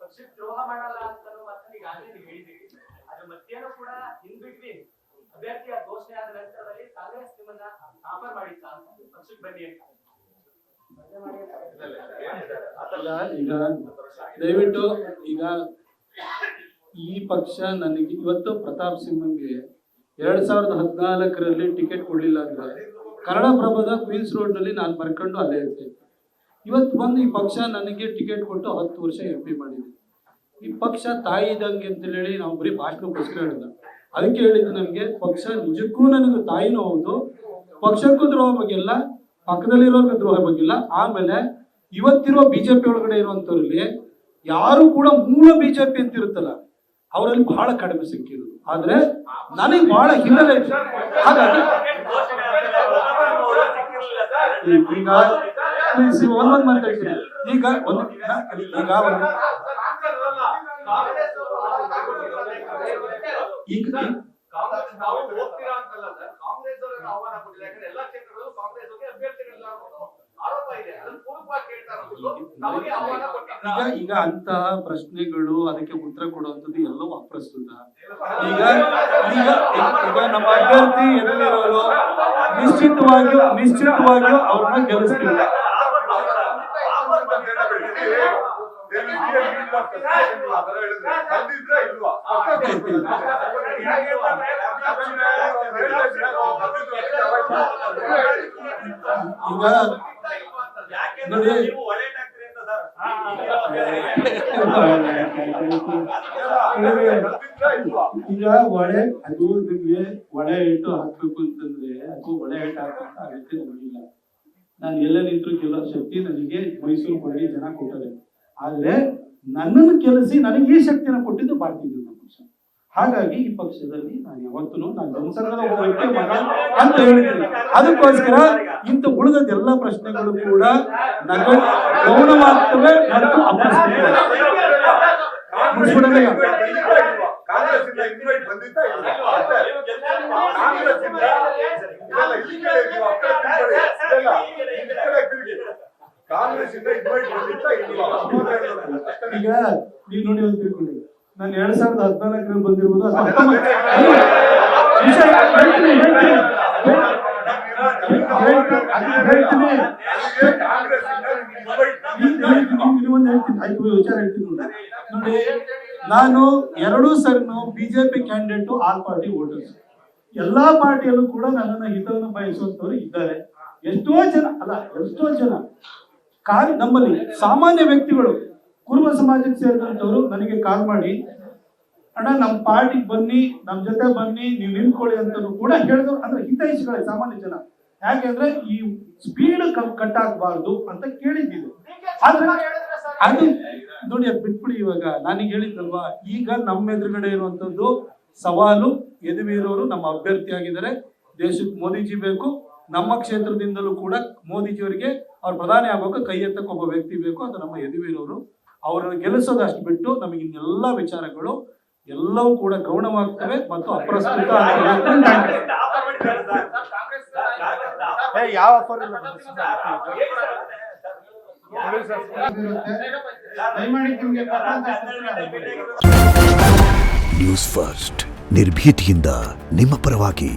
ಪಕ್ಷಕ್ಕೆ ದ್ರೋಹ ಮಾಡಲ್ಲ ಅಂತ ಈಗಾಗಲೇ ನೀವು ಹೇಳಿದ್ದೀರಿ. ಅದ್ರ ಮತ್ತೇನೂ ಕೂಡ ಇನ್ ಬಿಟ್ವೀನ್ ಅಭ್ಯರ್ಥಿಯ ಘೋಷಣೆ ಆದ ನಂತರದಲ್ಲಿ ಕಾಂಗ್ರೆಸ್ ನಿಮ್ಮನ್ನ ಆಫರ್ ಮಾಡಿತ್ತ ಅಂತ ಪಕ್ಷಕ್ಕೆ ಬನ್ನಿ ಅಂತ. ಈಗ ದಯವಿಟ್ಟು ಈಗ ಈ ಪಕ್ಷ ನನಗೆ ಇವತ್ತು ಪ್ರತಾಪ್ ಸಿಂಹನ್ಗೆ 2014ರಲ್ಲಿ ಟಿಕೆಟ್ ಕೊಡ್ಲಿಲ್ಲ ಅಂದ್ರೆ ಕನ್ನಡಪ್ರಭದ ಕ್ವೀನ್ಸ್ ರೋಡ್ ನಲ್ಲಿ ನಾನು ಬರ್ಕೊಂಡು ಅಲ್ಲೇ ಇರ್ತೇನೆ. ಇವತ್ತು ಬಂದು ಈ ಪಕ್ಷ ನನಗೆ ಟಿಕೆಟ್ ಕೊಟ್ಟು 10 ವರ್ಷ MP ಮಾಡಿದೆ. ಈ ಪಕ್ಷ ತಾಯಿ ಇದ್ದಂಗೆ ಅಂತ ಹೇಳಿ ನಾವು ಬರೀ ಭಾಷಣಕ್ಕೋಸ್ಕರ ಹೇಳಿದ. ಅದಕ್ಕೆ ಹೇಳಿದ್ದು ನನಗೆ ಪಕ್ಷ ನಿಜಕ್ಕೂ ನನಗೆ ತಾಯಿನೂ ಹೌದು, ಪಕ್ಷಕ್ಕೂ ದ್ರೋಹ ಬಗ್ಗಿಲ್ಲ, ಪಕ್ಕದಲ್ಲಿರೋರ್ಗೆ ದ್ರೋಹ ಬಗ್ಗಿಲ್ಲ. ಆಮೇಲೆ ಇವತ್ತಿರೋ ಬಿಜೆಪಿ ಒಳಗಡೆ ಇರುವಂತವ್ರಲ್ಲಿ ಯಾರು ಕೂಡ ಮೂಲ ಬಿಜೆಪಿ ಅಂತ ಇರುತ್ತಲ್ಲ ಅವರಲ್ಲಿ ಬಹಳ ಕಡಿಮೆ ಸಂಖ್ಯೆ ಇರೋದು. ಆದ್ರೆ ನನಗೆ ಬಹಳ ಹಿನ್ನೆಲೆ ಇದೆ. ಹಾಗಾಗಿ ಈಗ ಒಂದೊಂದು ಮಾತಾಡ್ತೀನಿ. ಈಗ ಈಗ ಅಂತಹ ಪ್ರಶ್ನೆಗಳು ಅದಕ್ಕೆ ಉತ್ತರ ಕೊಡುವಂಥದ್ದು ಎಲ್ಲವೂ ಅಪ್ರಸ್ತುತ. ಈಗ ಈಗ ಈಗ ನಮ್ಮ ಅಭ್ಯರ್ಥಿ ಎದುರಿರೋರು ನಿಶ್ಚಿತವಾಗಿಯೂ ಅವ್ರನ್ನ ಗೆಲ್ಲಿಸ್ತಿಲ್ಲ. ಈಗ ನೋಡಿ ಈಗ ಒಳೆ ಅದು ನಿಮ್ಗೆ ಒಳೆ ಇಟ್ಟು ಹಾಕ್ಬೇಕು ಅಂತಂದ್ರೆ ಅದು ಒಳೆ ಇಟ್ಟು ಹಾಕಂತ ಅಗತ್ಯ ನಮಗಿಲ್ಲ. ನಾನು ಎಲ್ಲ ನಿಂತರೂ ಕೆಲವು ಶಕ್ತಿ ನನಗೆ ಮೈಸೂರು ಕೊಡಲಿ ಜನ ಕೊಟ್ಟರೆ. ಆದ್ರೆ ನನ್ನನ್ನು ಕೆಲಸಿ ನನಗೆ ಈ ಶಕ್ತಿನ ಕೊಟ್ಟಿದ್ದು ಭಾರತೀಯ ಜನತಾ ಪಕ್ಷ. ಹಾಗಾಗಿ ಈ ಪಕ್ಷದಲ್ಲಿ ನಾನು ಯಾವತ್ತೂ ನಾನು ಜನಸಂಘದ ಒಬ್ಬ ವ್ಯಕ್ತಿ ಮಗ ಅಂತ ಹೇಳಿದ್ದೀನಿ. ಅದಕ್ಕೋಸ್ಕರ ಇಂಥ ಉಳಿದದೆಲ್ಲ ಪ್ರಶ್ನೆಗಳು ಕೂಡ ಗೌಣವಾಗ್ತವೆ ಮತ್ತು ಅಪ್ರಸ್ತುತ. ಈಗ ನೀವು ನೋಡಿ ಅಂತ ತಿಳ್ಕೊಳ್ಳಿ, ನಾನು 2014ರಲ್ಲಿ ಬಂದಿರ್ಬೋದು. ವಿಚಾರ ಹೇಳ್ತೀನಿ ನೋಡಿ. ನಾನು 2 ಸರಿನೂ BJP candidate, all party voters. ಎಲ್ಲಾ ಪಾರ್ಟಿಯಲ್ಲೂ ಕೂಡ ನನ್ನನ್ನ ಹಿತವನ್ನು ಬಯಸುವಂತವ್ರು ಇದ್ದಾರೆ. ಎಷ್ಟೋ ಜನ ನಮ್ಮಲ್ಲಿ ಸಾಮಾನ್ಯ ವ್ಯಕ್ತಿಗಳು ಕುರುಬ ಸಮಾಜಕ್ಕೆ ಸೇರಿದಂತವ್ರು ನನಗೆ ಕಾಲ್ ಮಾಡಿ, ಅಣ್ಣ ನಮ್ಮ ಪಾರ್ಟಿಗೆ ಬನ್ನಿ, ನಮ್ಮ ಜೊತೆ ಬನ್ನಿ, ನೀವು ನಿಂತ್ಕೊಳ್ಳಿ ಅಂತಲೂ ಕೂಡ ಹೇಳಿದ್ರು. ಅಂದ್ರೆ ಹಿತೈಷಿಗಳೇ ಸಾಮಾನ್ಯ ಜನ. ಯಾಕೆಂದ್ರೆ ಈ ಸ್ಪೀಡ್ ಕಟ್ ಆಗಬಾರ್ದು ಅಂತ ಕೇಳಿದ್ದೀವಿ. ಆದ್ರೆ ಅದು ನೋಡಿ, ಅದು ಬಿಟ್ಬಿಡಿ. ಇವಾಗ ನಾನೀಗ ಹೇಳಿದ್ದಲ್ವಾ, ಈಗ ನಮ್ಮ ಎದುರುಗಡೆ ಇರುವಂತದ್ದು ಸವಾಲು ಯದುವೀರವರು ನಮ್ಮ ಅಭ್ಯರ್ಥಿ ಆಗಿದ್ದಾರೆ. ದೇಶಕ್ಕೆ ಮೋದಿಜಿ ಬೇಕು. ನಮ್ಮ ಕ್ಷೇತ್ರದಿಂದಲೂ ಕೂಡ ಮೋದಿಜಿಯವರಿಗೆ ಅವ್ರು ಪ್ರಧಾನಿ ಆಗೋಕೆ ಕೈ ಎತ್ತಕ್ಕೆ ಒಬ್ಬ ವ್ಯಕ್ತಿ ಬೇಕು. ಅದು ನಮ್ಮ ಯದುವೀರವರು. ಅವರನ್ನು ಗೆಲ್ಲಿಸೋದಷ್ಟು ಬಿಟ್ಟು ನಮಗೆ ಇನ್ನೆಲ್ಲ ವಿಚಾರಗಳು ಎಲ್ಲವೂ ಕೂಡ ಗೌಣವಾಗ್ತವೆ ಮತ್ತು ಅಪ್ರಸ್ತುತ. ನ್ಯೂಸ್ ಫಸ್ಟ್, ನಿರ್ಭೀತಿಯಿಂದ ನಿಮ್ಮ ಪರವಾಗಿ.